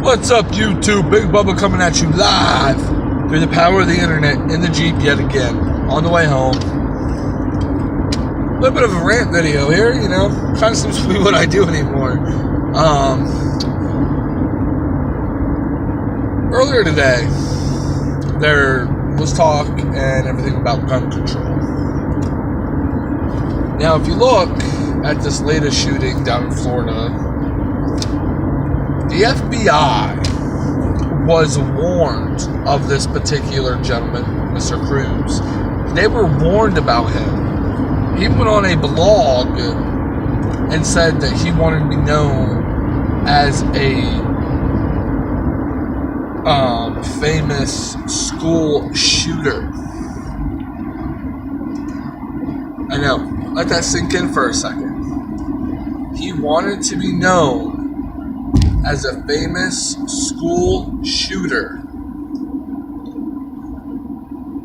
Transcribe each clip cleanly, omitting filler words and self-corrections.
What's up, YouTube? Big Bubba coming at you live through the power of the internet in the Jeep yet again on the way home. A little bit of a rant video here, kind of seems to be what I do anymore. Earlier today, there was talk and everything about gun control. Now, if you look at this latest shooting down in Florida, the FBI was warned of this particular gentleman, Mr. Cruz. They were warned about him. He went on a blog and said that he wanted to be known as a famous school shooter. I know. Let that sink in for a second. He wanted to be known as a famous school shooter.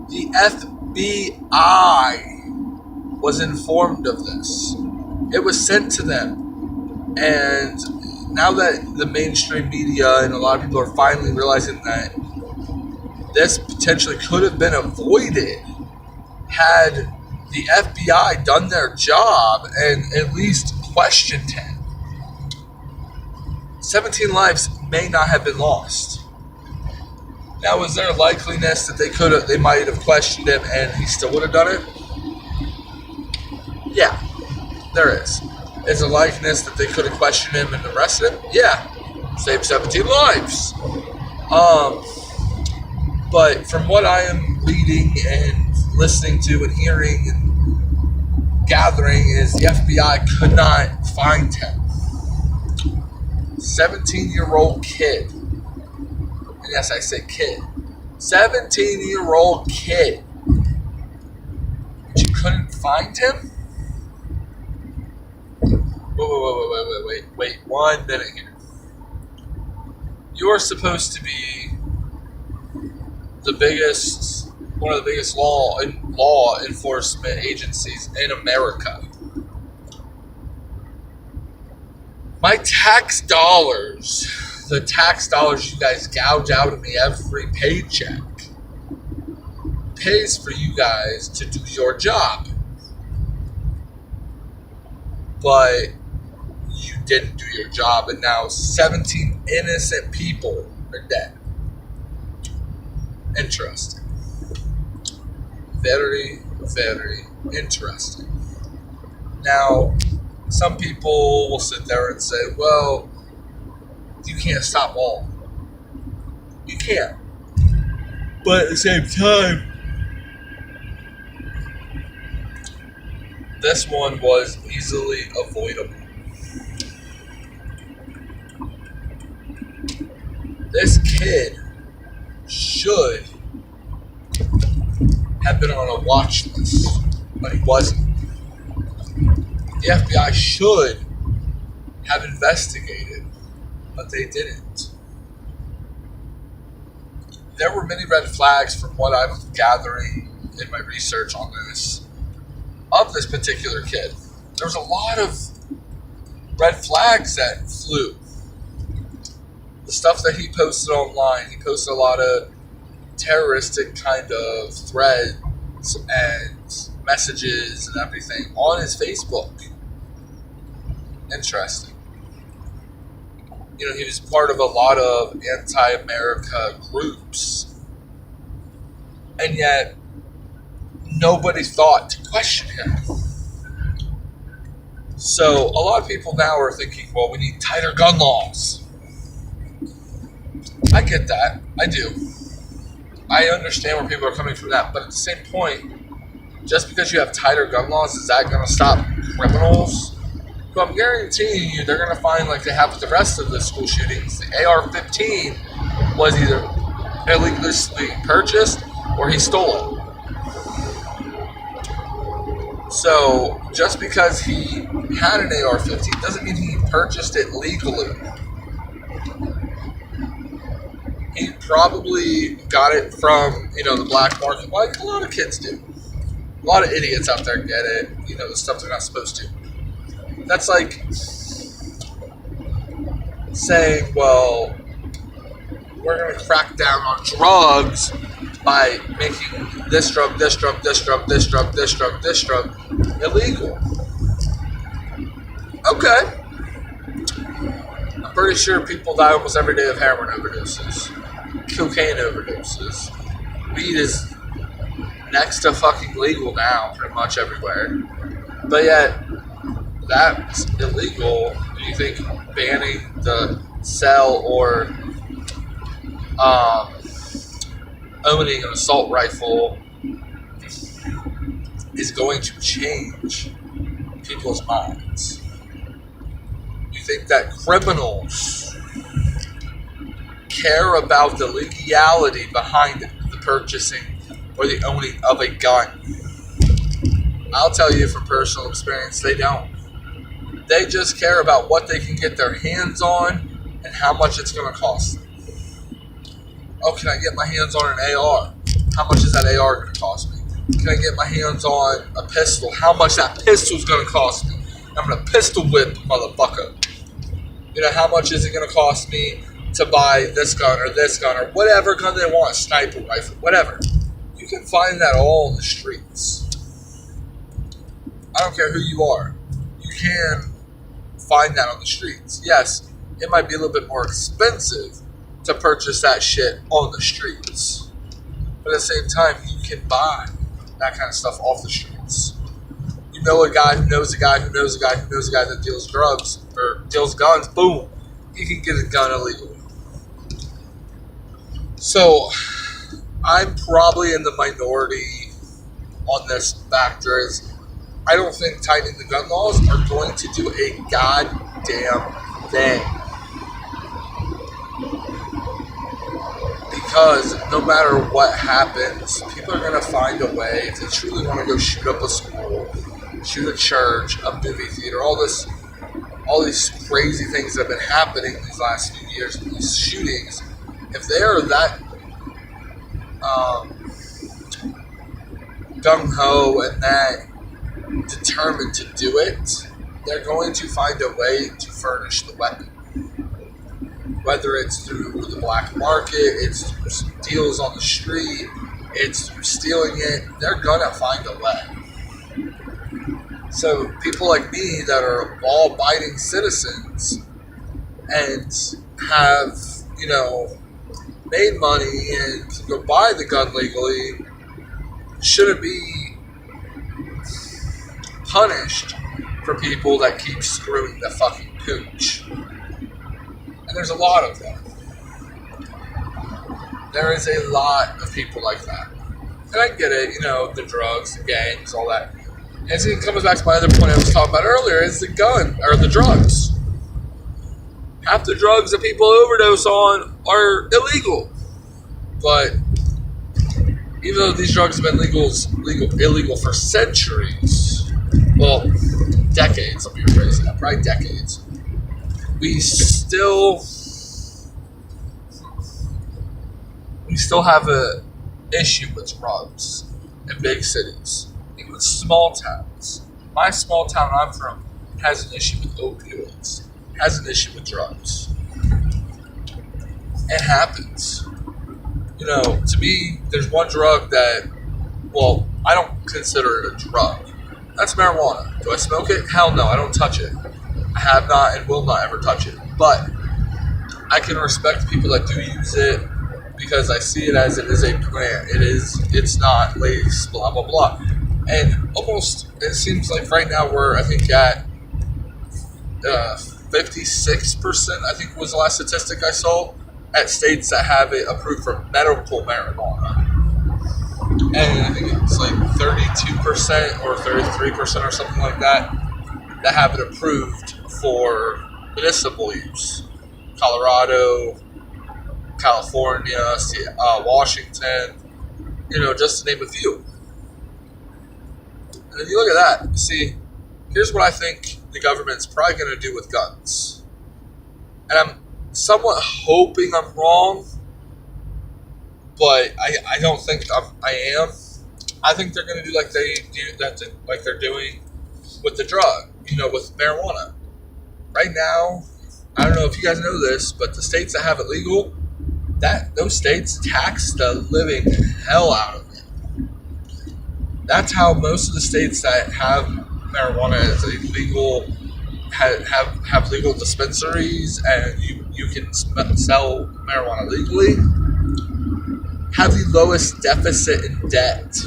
The FBI was informed of this. It was sent to them. And now that the mainstream media and a lot of people are finally realizing that this potentially could have been avoided had the FBI done their job and at least questioned him, 17 lives may not have been lost. Now, is there a likeliness that they might have questioned him and he still would have done it? Yeah, there is. Is there a likeliness that they could have questioned him and arrested him? Yeah, saved 17 lives. But from what I am reading and listening to and hearing and gathering is the FBI could not find him. 17-year-old kid. And yes, I say kid. 17-year-old kid. But you couldn't find him? Wait. 1 minute here. You're supposed to be one of the biggest law enforcement agencies in America. My tax dollars, the tax dollars you guys gouge out of me every paycheck, pays for you guys to do your job. But you didn't do your job, and now 17 innocent people are dead. Interesting. Very, very interesting. Now, some people will sit there and say, well, you can't stop all. You can't. But at the same time, this one was easily avoidable. This kid should have been on a watch list, but he wasn't. The FBI should have investigated, but they didn't. There were many red flags from what I'm gathering in my research on this, of this particular kid. There was a lot of red flags that flew. The stuff that he posted online, he posted a lot of terroristic kind of threads and messages and everything on his Facebook. Interesting. He was part of a lot of anti-America groups, and yet nobody thought to question him. So a lot of people now are thinking, well, we need tighter gun laws. I get that. I do. I understand where people are coming from that. But at the same point, just because you have tighter gun laws, is that going to stop criminals? So I'm guaranteeing you they're going to find, like they have with the rest of the school shootings, the AR-15 was either illegally purchased or he stole it. So just because he had an AR-15 doesn't mean he purchased it legally. He probably got it from, the black market, like a lot of kids do. A lot of idiots out there get it, the stuff they're not supposed to. That's like saying, well, we're going to crack down on drugs by making this drug, this drug, this drug, this drug, this drug, this drug illegal. Okay. I'm pretty sure people die almost every day of heroin overdoses, cocaine overdoses. Weed is next to fucking legal now, pretty much everywhere. But yet, that's illegal. Do you think banning the sale or owning an assault rifle is going to change people's minds? You think that criminals care about the legality behind the purchasing or the owning of a gun? I'll tell you from personal experience, they don't. They just care about what they can get their hands on and how much it's going to cost them. Oh, can I get my hands on an AR? How much is that AR going to cost me? Can I get my hands on a pistol? How much that pistol's going to cost me? I'm going to pistol whip, motherfucker. You know, how much is it going to cost me to buy this gun or whatever gun they want, sniper rifle, whatever. You can find that all in the streets. I don't care who you are. You can find that on the streets. Yes, it might be a little bit more expensive to purchase that shit on the streets. But at the same time, you can buy that kind of stuff off the streets. You know a guy who knows a guy who knows a guy who knows a guy that deals drugs or deals guns, boom, he can get a gun illegally. So, I'm probably in the minority on this factor. Is I don't think tightening the gun laws are going to do a goddamn thing. Because no matter what happens, people are going to find a way. If they truly want to go shoot up a school, shoot a church, a movie theater, all these crazy things that have been happening these last few years, these shootings, if they are that gung-ho and that determined to do it, they're going to find a way to furnish the weapon. Whether it's through the black market, it's through deals on the street, it's through stealing it, they're gonna find a way. So people like me that are law-abiding citizens and have, made money and can go buy the gun legally shouldn't be punished for people that keep screwing the fucking pooch. And there's a lot of them. There is a lot of people like that. And I get it, the drugs, the gangs, all that. And it comes back to my other point I was talking about earlier, is the gun, or the drugs. Half the drugs that people overdose on are illegal. But even though these drugs have been illegal for centuries, well, decades, let me rephrase that, probably decades, we still have a issue with drugs in big cities, even small towns. My small town I'm from has an issue with opioids, has an issue with drugs. It happens. To me, there's one drug that, well, I don't consider it a drug. That's marijuana. Do I smoke it? Hell no, I don't touch it. I have not and will not ever touch it. But I can respect people that do use it because I see it as it is a plant. It's not lace, blah, blah, blah. And almost, it seems like right now we're, I think, at 56%, I think was the last statistic I saw, at states that have it approved for medical marijuana. And I think it's like 32% or 33% or something like that have it approved for medicinal use. Colorado, California, Washington, just to name a few. And if you look at that, see, here's what I think the government's probably going to do with guns. And I'm somewhat hoping I'm wrong, but I don't think I am. I think they're going to do like they're doing with the drug, with marijuana. Right now, I don't know if you guys know this, but the states that have it legal, that those states tax the living hell out of it. That's how most of the states that have marijuana as a legal have legal dispensaries, and you can sell marijuana legally, have the lowest deficit in debt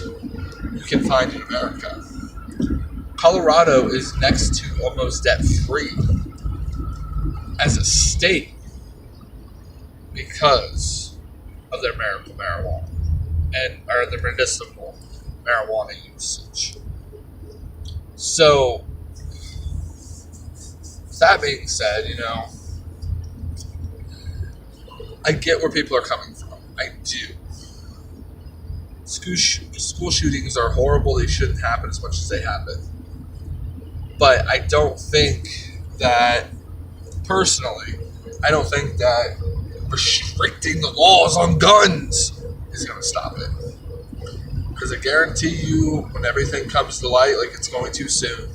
you can find in America. Colorado is next to almost debt free as a state because of their medical marijuana or their medicinal marijuana usage. So, that being said, I get where people are coming from. I do. School shootings are horrible. They shouldn't happen as much as they happen. But I don't think that, personally, I don't think that restricting the laws on guns is going to stop it. Because I guarantee you, when everything comes to light, like it's going to soon,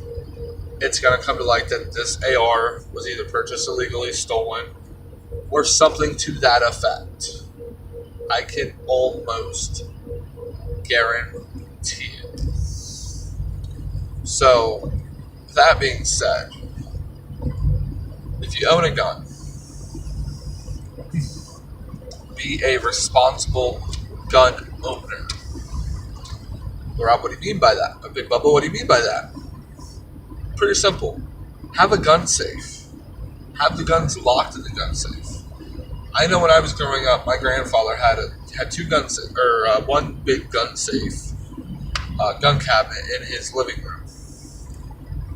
it's going to come to light that this AR was either purchased illegally, stolen, or something to that effect. I can almost guarantee it. So, that being said, if you own a gun, be a responsible gun owner. Rob, what do you mean by that? Big Bubba, what do you mean by that? Pretty simple. Have a gun safe. Have the guns locked in the gun safe. I know when I was growing up, my grandfather had two gun one big gun safe, gun cabinet in his living room.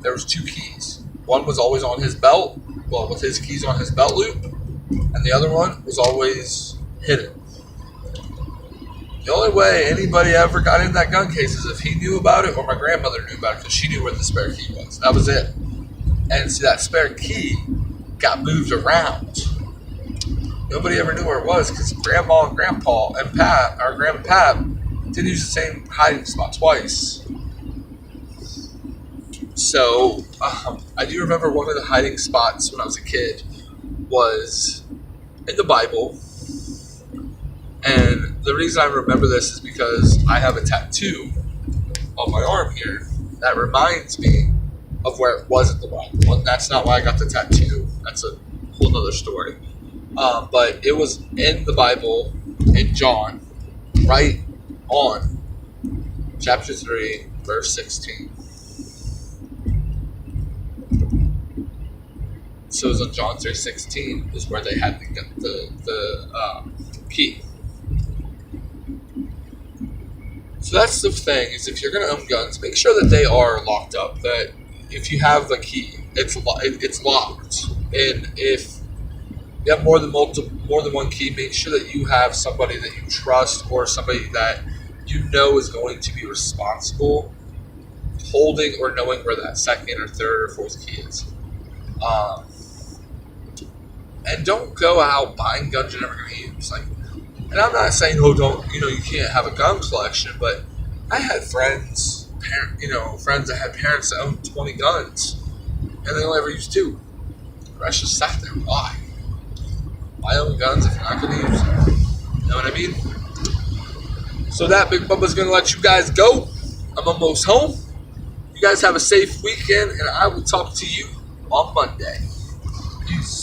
There was two keys. One was always on his belt, with his keys on his belt loop, and the other one was always hidden. The only way anybody ever got in that gun case is if he knew about it or my grandmother knew about it, because she knew where the spare key was. That was it. And see, that spare key got moved around. Nobody ever knew where it was because Grandma and Grandpa and Pat, our Grandma Pat, didn't use the same hiding spot twice. So, I do remember one of the hiding spots when I was a kid was in the Bible. And the reason I remember this is because I have a tattoo on my arm here that reminds me of where it was in the Bible. And that's not why I got the tattoo. That's a whole other story. But it was in the Bible in John, right on chapter 3, verse 16. So it was on John 3:16 is where they had the key. So that's the thing, is if you're going to own guns, make sure that they are locked up. That if you have the key, it's locked. And if you have more than one key, make sure that you have somebody that you trust or somebody that you know is going to be responsible holding or knowing where that second or third or fourth key is. And don't go out buying guns you're never going to use. And I'm not saying, you can't have a gun collection, but I had friends that had parents that owned 20 guns, and they only ever used 2. The rest just sat there. Why? Why own guns if you're not going to use them? You know what I mean? So that Big Bubba's going to let you guys go. I'm almost home. You guys have a safe weekend, and I will talk to you on Monday. Peace.